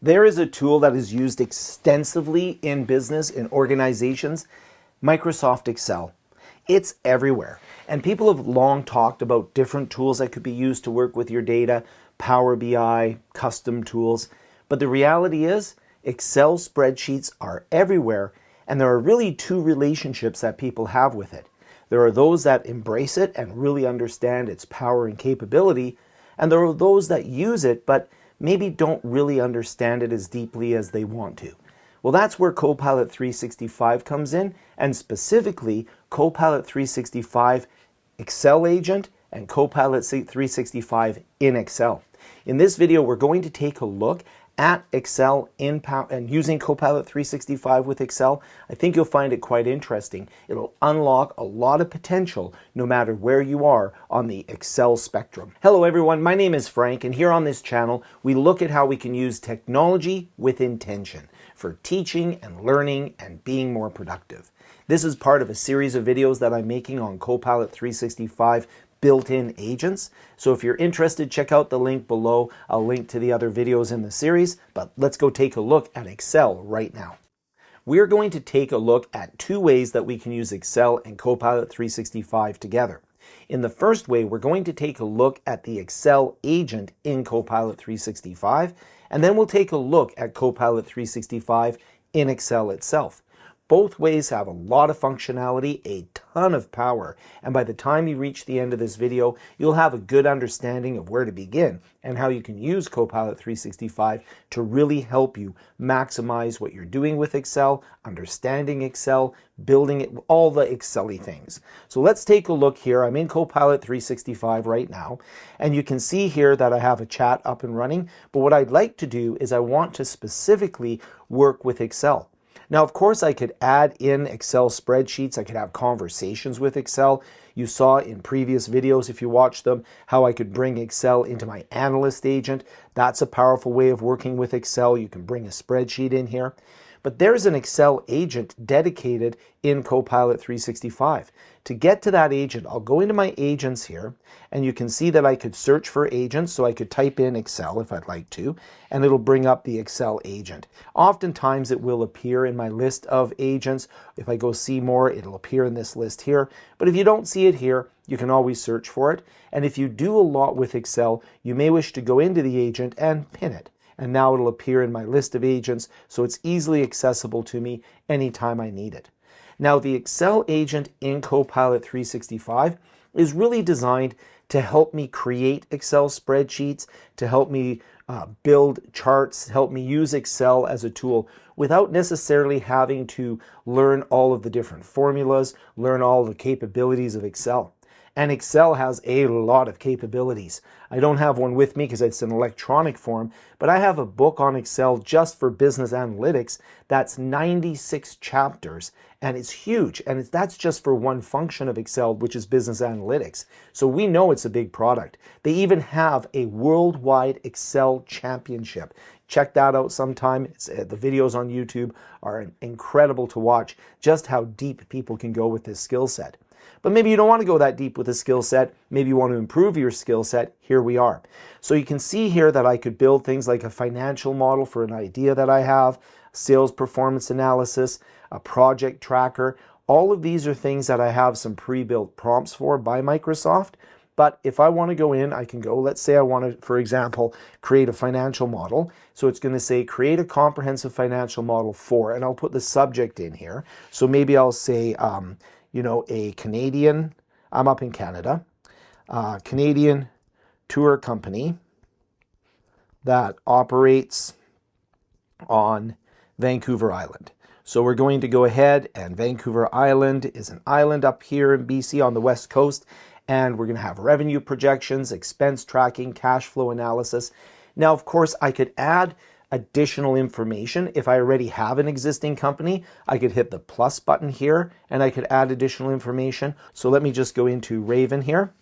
There is a tool that is used extensively in business, in organizations, Microsoft Excel. It's everywhere. And people have long talked about different tools that could be used to work with your data, Power BI, custom tools. But the reality is, Excel spreadsheets are everywhere, and there are really two relationships that people have with it. There are those that embrace it and really understand its power and capability, and there are those that use it but maybe don't really understand it as deeply as they want to. Well, that's where Copilot 365 comes in, and specifically Copilot 365 Excel Agent and Copilot 365 in Excel. In this video, we're going to take a look at Excel and using Copilot 365 with Excel. I think you'll find it quite interesting. It'll unlock a lot of potential no matter where you are on the Excel spectrum. Hello everyone, my name is Frank, and here on this channel we look at how we can use technology with intention for teaching and learning and being more productive. This is part of a series of videos that I'm making on Copilot 365 built-in agents. So if you're interested, check out the link below. I'll link to the other videos in the series, but let's go take a look at Excel right now. We're going to take a look at two ways that we can use Excel and Copilot 365 together. In the first way, we're going to take a look at the Excel agent in Copilot 365, and then we'll take a look at Copilot 365 in Excel itself. Both ways have a lot of functionality, a ton of power, and by the time you reach the end of this video, you'll have a good understanding of where to begin and how you can use Copilot 365 to really help you maximize what you're doing with Excel, understanding Excel, building it, all the Excel-y things. So let's take a look here. I'm in Copilot 365 right now, and you can see here that I have a chat up and running, but what I'd like to do is I want to specifically work with Excel. Now, of course, I could add in Excel spreadsheets. I could have conversations with Excel. You saw in previous videos, if you watched them, how I could bring Excel into my analyst agent. That's a powerful way of working with Excel. You can bring a spreadsheet in here. But there's an Excel agent dedicated in Copilot 365. To get to that agent, I'll go into my agents here, and you can see that I could search for agents, so I could type in Excel if I'd like to, and it'll bring up the Excel agent. Oftentimes it will appear in my list of agents. If I go see more, it'll appear in this list here. But if you don't see it here, you can always search for it. And if you do a lot with Excel, you may wish to go into the agent and pin it. And now it'll appear in my list of agents, so it's easily accessible to me anytime I need it. Now, the Excel agent in Copilot 365 is really designed to help me create Excel spreadsheets, to help me build charts, help me use Excel as a tool without necessarily having to learn all of the different formulas, learn all the capabilities of Excel. And Excel has a lot of capabilities. I don't have one with me because it's an electronic form, but I have a book on Excel just for business analytics that's 96 chapters, and it's huge. And that's just for one function of Excel, which is business analytics. So we know it's a big product. They even have a worldwide Excel championship. Check that out sometime. The videos on YouTube are incredible to watch, just how deep people can go with this skill set. But maybe you don't want to go that deep with a skill set. Maybe you want to improve your skill set. Here we are. So you can see here that I could build things like a financial model for an idea that I have, sales performance analysis, a project tracker. All of these are things that I have some pre-built prompts for by Microsoft. But if I want to go in, I can go, let's say I want to, for example, create a financial model. So it's going to say, create a comprehensive financial model for, and I'll put the subject in here. So maybe I'll say, a Canadian, I'm up in Canada, Canadian tour company that operates on Vancouver Island. So we're going to go ahead, and Vancouver Island is an island up here in BC on the west coast, and we're going to have revenue projections, expense tracking, cash flow analysis. Now, of course, I could add additional information. If I already have an existing company, I could hit the plus button here and I could add additional information. So let me just go into Raven here,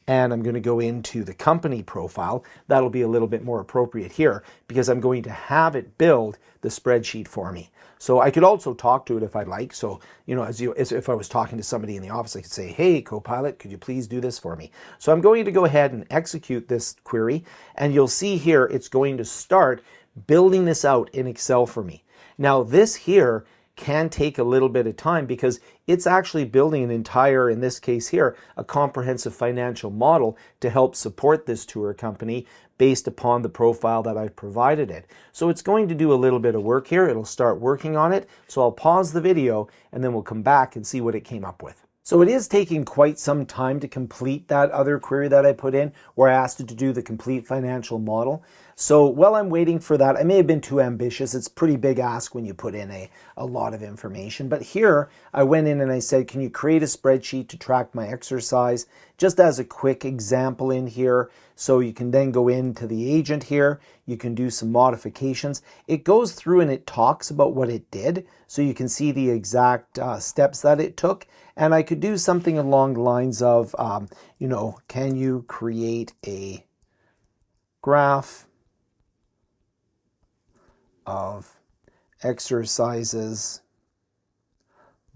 and I'm going to go into the company profile. That'll be a little bit more appropriate here because I'm going to have it build the spreadsheet for me. So I could also talk to it if I'd like. So, as if I was talking to somebody in the office, I could say, hey, Copilot, could you please do this for me? So I'm going to go ahead and execute this query, and you'll see here it's going to start building this out in Excel for me. Now this here can take a little bit of time because it's actually building an entire, in this case here, a comprehensive financial model to help support this tour company based upon the profile that I've provided it. So it's going to do a little bit of work here. It'll start working on it. So I'll pause the video and then we'll come back and see what it came up with. So it is taking quite some time to complete that other query that I put in where I asked it to do the complete financial model. So while I'm waiting for that, I may have been too ambitious. It's a pretty big ask when you put in a lot of information. But here I went in and I said, can you create a spreadsheet to track my exercise? Just as a quick example in here. So you can then go into the agent here. You can do some modifications. It goes through and it talks about what it did. So you can see the exact steps that it took. And I could do something along the lines of, can you create a graph of exercises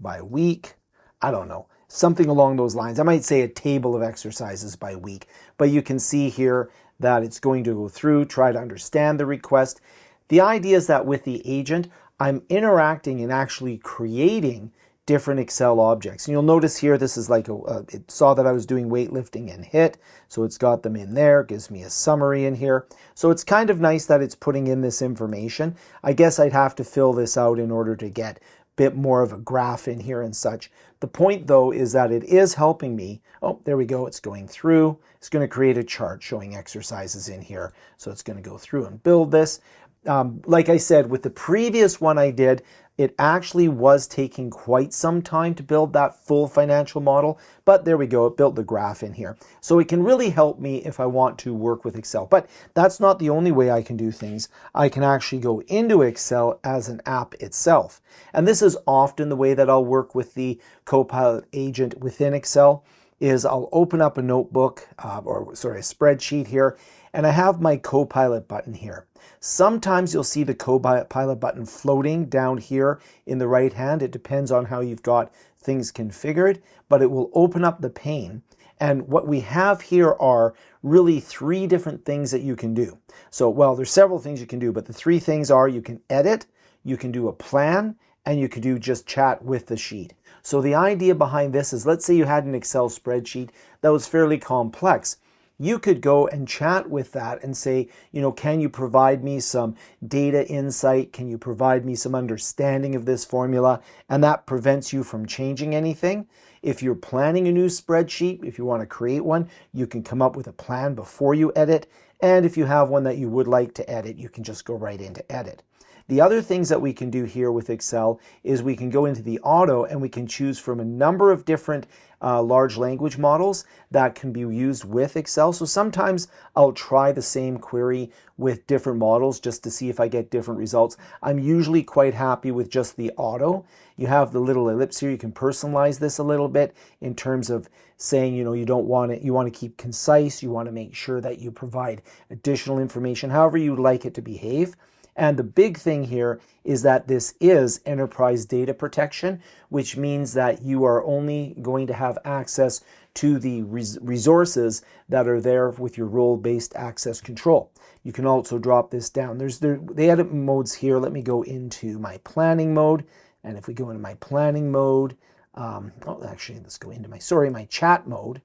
by week? I don't know, something along those lines. I might say a table of exercises by week, but you can see here that it's going to go through, try to understand the request. The idea is that with the agent, I'm interacting and actually creating different Excel objects. And you'll notice here, this is like, it saw that I was doing weightlifting and HIIT, so it's got them in there, gives me a summary in here. So it's kind of nice that it's putting in this information. I guess I'd have to fill this out in order to get a bit more of a graph in here and such. The point though is that it is helping me. Oh, there we go, it's going through. It's going to create a chart showing exercises in here. So it's going to go through and build this. Like I said, with the previous one I did, it actually was taking quite some time to build that full financial model, but there we go, it built the graph in here. So it can really help me if I want to work with Excel, but that's not the only way I can do things. I can actually go into Excel as an app itself. And this is often the way that I'll work with the Copilot agent within Excel, is I'll open up a notebook, a spreadsheet here, and I have my Copilot button here. Sometimes you'll see the Copilot button floating down here in the right hand. It depends on how you've got things configured, but it will open up the pane. And what we have here are really 3 different things that you can do. So, well, there's several things you can do, but the 3 things are you can edit, you can do a plan, and you can do just chat with the sheet. So the idea behind this is, let's say you had an Excel spreadsheet that was fairly complex. You could go and chat with that and say, can you provide me some data insight? Can you provide me some understanding of this formula? And that prevents you from changing anything. If you're planning a new spreadsheet, if you want to create one, you can come up with a plan before you edit. And if you have one that you would like to edit, you can just go right into edit. The other things that we can do here with Excel is we can go into the auto and we can choose from a number of different large language models that can be used with Excel. So sometimes I'll try the same query with different models just to see if I get different results. I'm usually quite happy with just the auto. You have the little ellipse here. You can personalize this a little bit in terms of saying, you don't want it, you want to keep concise. You want to make sure that you provide additional information, however you'd like it to behave. And the big thing here is that this is enterprise data protection, which means that you are only going to have access to the resources that are there with your role-based access control. You can also drop this down. There's the edit modes here. Let me go into my planning mode. And if we go into my planning mode, let's go into my chat mode.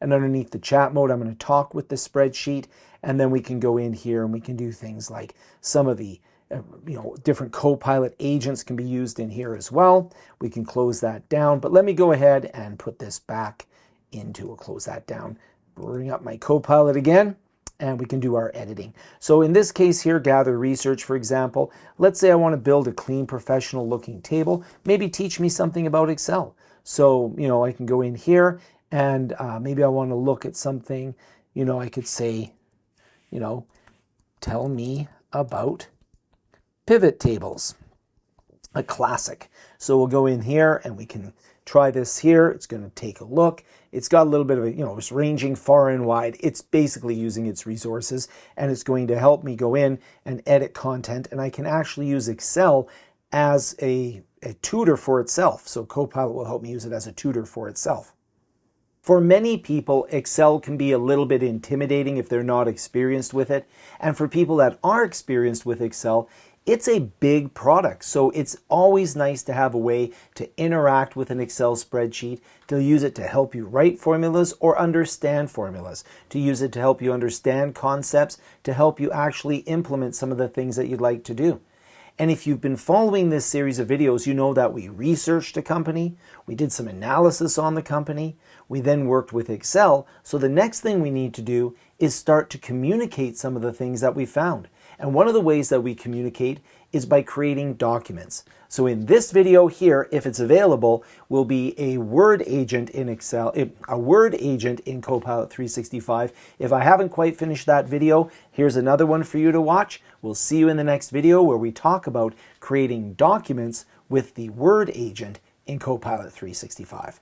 And underneath the chat mode, I'm going to talk with the spreadsheet, and then we can go in here and we can do things like some of the different Copilot agents can be used in here as well. We can close that down, but let me go ahead and put this back into, we'll close that down, bring up my Copilot again, and we can do our editing. So in this case here, gather research, for example, let's say I want to build a clean, professional looking table, maybe teach me something about Excel. So, I can go in here and maybe I want to look at something, I could say, tell me about pivot tables, a classic. So we'll go in here and we can try this here. It's going to take a look. It's got a little bit of it's ranging far and wide. It's basically using its resources, and it's going to help me go in and edit content. And I can actually use Excel as a tutor for itself. So Copilot will help me use it as a tutor for itself. For many people, Excel can be a little bit intimidating if they're not experienced with it. And for people that are experienced with Excel, it's a big product. So it's always nice to have a way to interact with an Excel spreadsheet, to use it to help you write formulas or understand formulas, to use it to help you understand concepts, to help you actually implement some of the things that you'd like to do. And if you've been following this series of videos, you know that we researched a company, we did some analysis on the company, we then worked with Excel. So the next thing we need to do is start to communicate some of the things that we found. And one of the ways that we communicate is by creating documents. So in this video here, if it's available, will be a Word agent in Excel, a Word agent in Copilot 365. If I haven't quite finished that video, here's another one for you to watch. We'll see you in the next video where we talk about creating documents with the Word agent in Copilot 365.